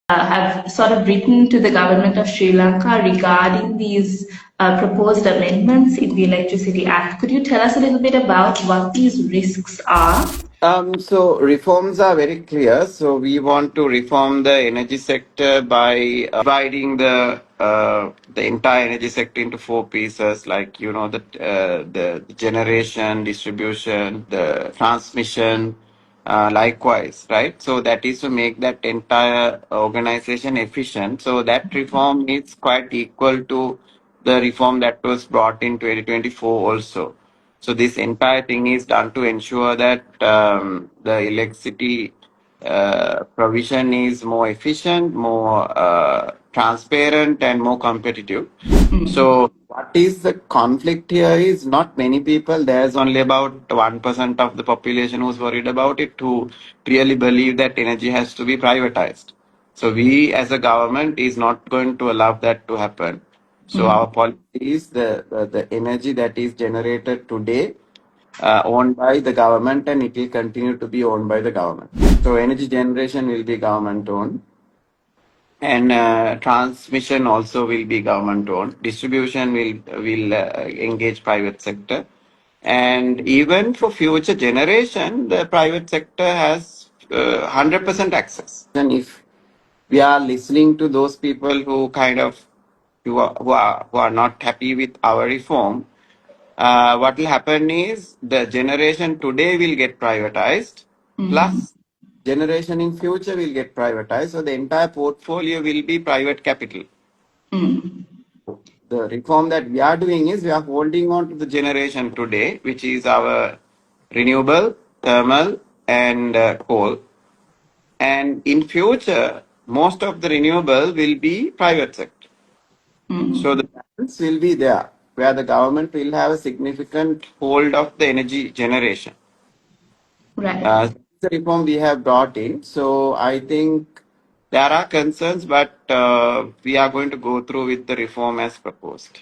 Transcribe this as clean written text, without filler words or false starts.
have sort of written to the government of Sri Lanka regarding these proposed amendments in the Electricity Act. Could you tell us a little bit about what these risks are? So reforms are very clear. So we want to reform the energy sector by dividing the entire energy sector into four pieces, like the generation, distribution, the transmission, likewise, right? So that is to make that entire organization efficient. So that reform is quite equal to the reform that was brought in 2024 also. So this entire thing is done to ensure that the electricity provision is more efficient, more transparent, and more competitive. So what is the conflict here is not many people. There's only about 1% of the population who's worried about it, who really believe that energy has to be privatized. So we as a government is not going to allow that to happen. So our policy is the energy that is generated today owned by the government, and it will continue to be owned by the government. So energy generation will be government owned, and transmission also will be government owned. Distribution will engage private sector, and even for future generation, the private sector has 100% access. And if we are listening to those people who who are not happy with our reform, what will happen is the generation today will get privatized, plus generation in future will get privatized. So the entire portfolio will be private capital. The reform that we are doing is we are holding on to the generation today, which is our renewable, thermal, and coal. And in future, most of the renewable will be private sector. So the balance will be there, where the government will have a significant hold of the energy generation. Right. The reform we have brought in. So I think there are concerns, but we are going to go through with the reform as proposed.